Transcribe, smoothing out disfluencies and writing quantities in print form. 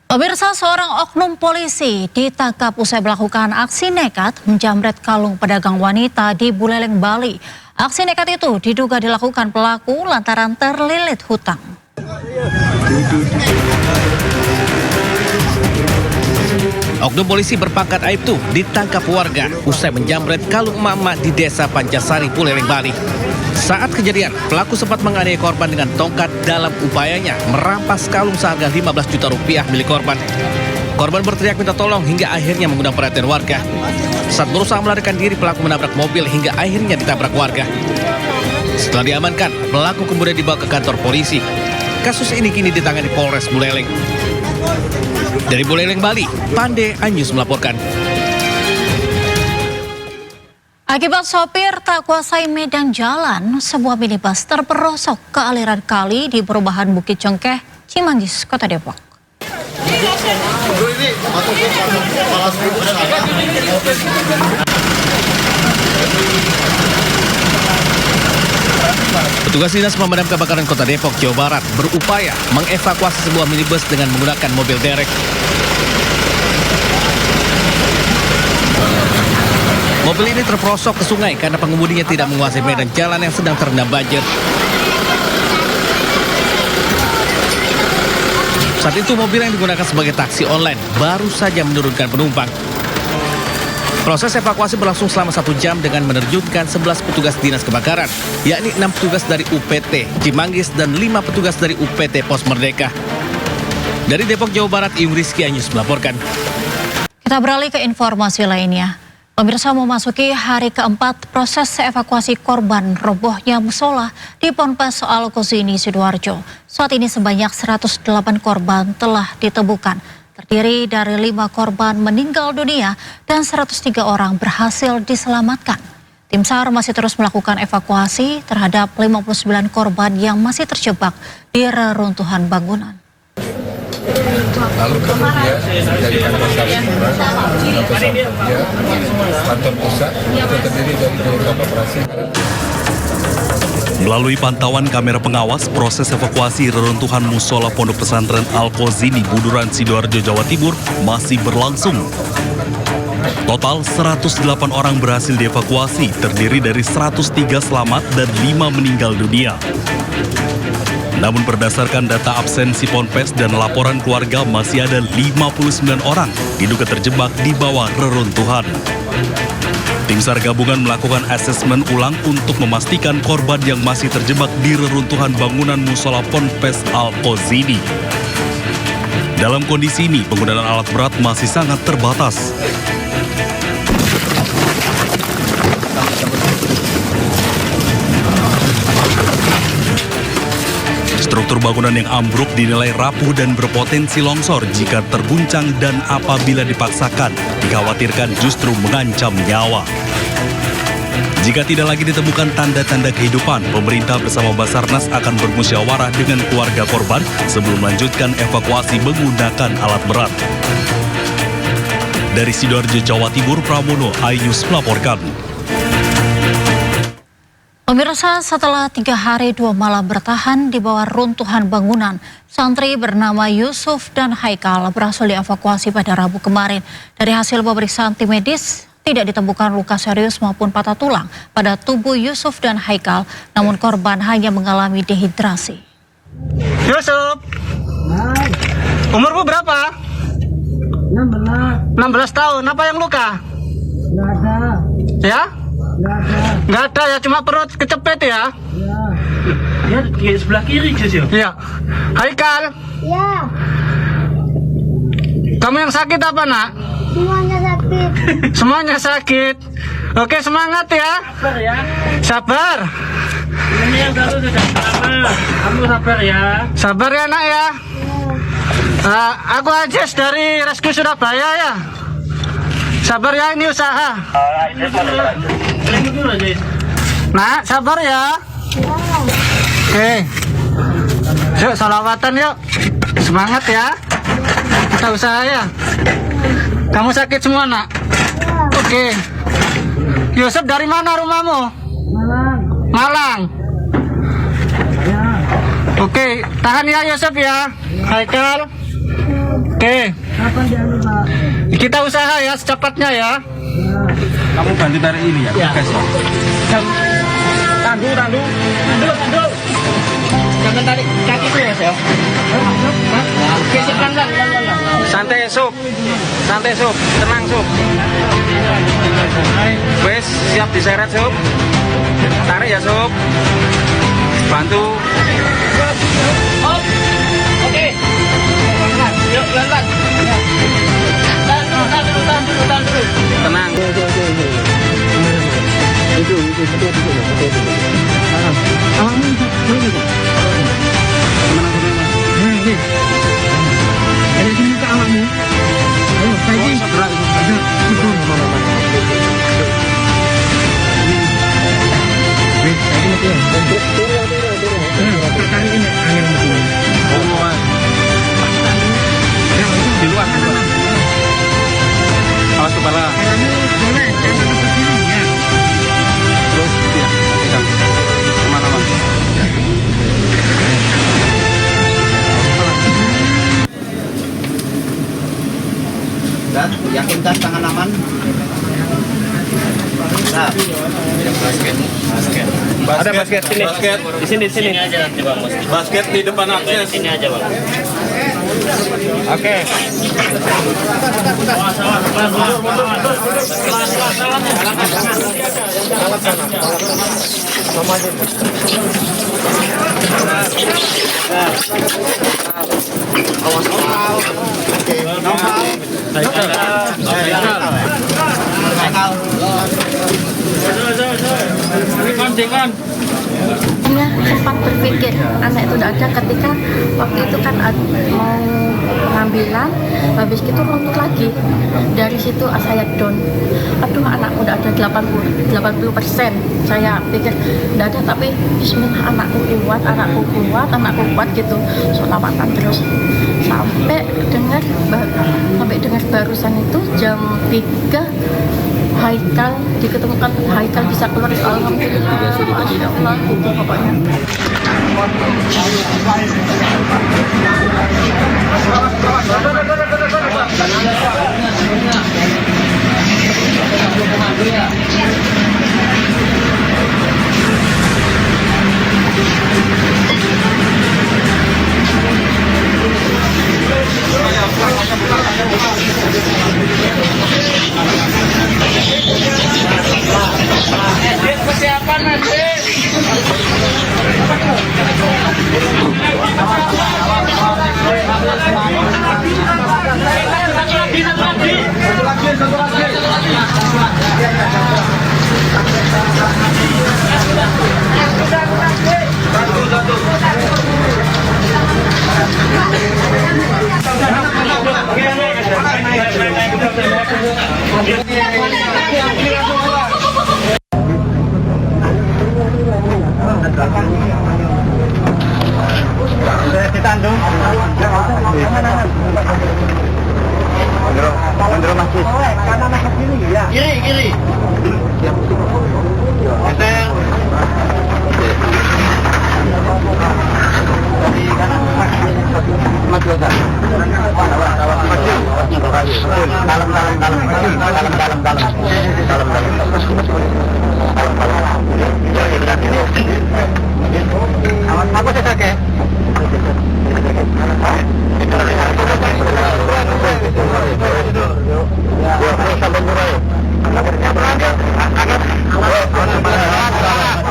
Pemirsa, seorang oknum polisi ditangkap usai melakukan aksi nekat menjamret kalung pedagang wanita di Buleleng, Bali. Aksi nekat itu diduga dilakukan pelaku lantaran terlilit hutang. Oknum polisi berpangkat Aibtu ditangkap warga usai menjamret kalung emak-emak di desa Pancasari, Buleleng, Bali. Saat kejadian, pelaku sempat menganiaya korban dengan tongkat dalam upayanya merampas kalung seharga 15 juta rupiah milik korban. Korban berteriak minta tolong hingga akhirnya mengundang perhatian warga. Saat berusaha melarikan diri, pelaku menabrak mobil hingga akhirnya ditabrak warga. Setelah diamankan, pelaku kemudian dibawa ke kantor polisi. Kasus ini kini ditangani Polres Buleleng. Dari Buleleng, Bali, Pande Anyus melaporkan. Akibat sopir tak kuasai medan jalan, sebuah minibus terperosok ke aliran kali di perumahan Bukit Cengkeh, Cimanggis, Kota Depok. Petugas Dinas Pemadam Kebakaran Kota Depok, Jawa Barat berupaya mengevakuasi sebuah minibus dengan menggunakan mobil derek. Mobil ini terperosok ke sungai karena pengemudinya tidak menguasai medan jalan yang sedang terendam banjir. Saat itu mobil yang digunakan sebagai taksi online baru saja menurunkan penumpang. Proses evakuasi berlangsung selama 1 jam dengan menerjunkan 11 petugas dinas kebakaran, yakni 6 petugas dari UPT Cimanggis dan 5 petugas dari UPT Pos Merdeka. Dari Depok, Jawa Barat, Iyung Rizky Anyus melaporkan. Kita beralih ke informasi lainnya. Pemirsa, memasuki hari keempat proses evakuasi korban robohnya musola di Ponpes Al-Qozini, Sidoarjo. Saat ini sebanyak 108 korban telah ditemukan. Terdiri dari 5 korban meninggal dunia dan 103 orang berhasil diselamatkan. Tim SAR masih terus melakukan evakuasi terhadap 59 korban yang masih terjebak di reruntuhan bangunan. Lalu kemudian dari kantor kantor pusat itu terdiri dari beberapa operasi. Melalui pantauan kamera pengawas, proses evakuasi reruntuhan musola Pondok Pesantren Al-Qozini, Buduran, Sidoarjo, Jawa Timur masih berlangsung. Total 108 orang berhasil dievakuasi, terdiri dari 103 selamat dan 5 meninggal dunia. Namun berdasarkan data absensi Ponpes dan laporan keluarga, masih ada 59 orang diduga terjebak di bawah reruntuhan. Tim SAR gabungan melakukan asesmen ulang untuk memastikan korban yang masih terjebak di reruntuhan bangunan musola Ponpes Al-Qozini. Dalam kondisi ini, penggunaan alat berat masih sangat terbatas. Struktur bangunan yang ambruk dinilai rapuh dan berpotensi longsor jika terguncang dan apabila dipaksakan, dikhawatirkan justru mengancam nyawa. Jika tidak lagi ditemukan tanda-tanda kehidupan, pemerintah bersama Basarnas akan bermusyawarah dengan keluarga korban sebelum melanjutkan evakuasi menggunakan alat berat. Dari Sidoarjo, Jawa Timur, Pramono Ayus melaporkan. Pemirsa, setelah 3 hari 2 malam bertahan di bawah runtuhan bangunan, santri bernama Yusuf dan Haikal berhasil dievakuasi pada Rabu kemarin. Dari hasil pemeriksaan tim medis, tidak ditemukan luka serius maupun patah tulang pada tubuh Yusuf dan Haikal, namun korban hanya mengalami dehidrasi. Yusuf, umurmu berapa? 16 tahun. Apa yang luka? Nggak ada. Ya? Nggak ada. Nggak ada ya, cuma perut kecepet ya? Ya. Ya, di sebelah kiri, ya. Haikal, Ya, kamu yang sakit apa, nak? semuanya sakit. Semuanya sakit. Oke, semangat ya. Sabar ya. Sabar. Ini yang baru sudah lama. Kamu sabar ya. Sabar ya, nak ya. Aku Ajis dari Rescue Surabaya ya. Sabar ya, ini usaha. Ini dulu aja. Nak, sabar ya. Oke. Yuk, salawatan yuk. Semangat ya. Kita usaha ya. Kamu sakit semua, nak? Oke. Yusuf, dari mana rumahmu? Malang. Malang. Ya. Oke, tahan ya Yusuf ya. Haikal. Oke. Kita usaha ya secepatnya ya. Kamu bantu tarik ini ya? Ya. Guys, Tandu. Jangan tarik kaki tuh ya, Sel. Oke, pelan-pelan. Santai, Sob. Tenang, Sob. Wes, siap diseret, Sob. Tarik ya, Sob. Bantu. Oke. Yuk, pelan-pelan. Tahan dulu. Tenang. Di luar. Awas kepala. Terus ya, pegang. Aman. Dan yakinkan tangan aman. Nah, Ada basket sini. Di sini. Sini aja nanti bang. Basket di depan akses. Sini aja bang. Oke. Sempat berpikir anak itu tidak ada ketika waktu itu kan mau pengambilan, habis itu runtuh lagi. Dari situ saya down. Aduh, anakku udah ada 80%. Saya pikir tidak ada, tapi bismillah anakku kuat gitu. Sholawatan terus sampai dengar barusan itu jam 3 Haikal diketemukan, Haikal bisa keluar. Alhamdulillah, Masya Allah, itu pokoknya. Persiapan nanti. Kiri. Dalam.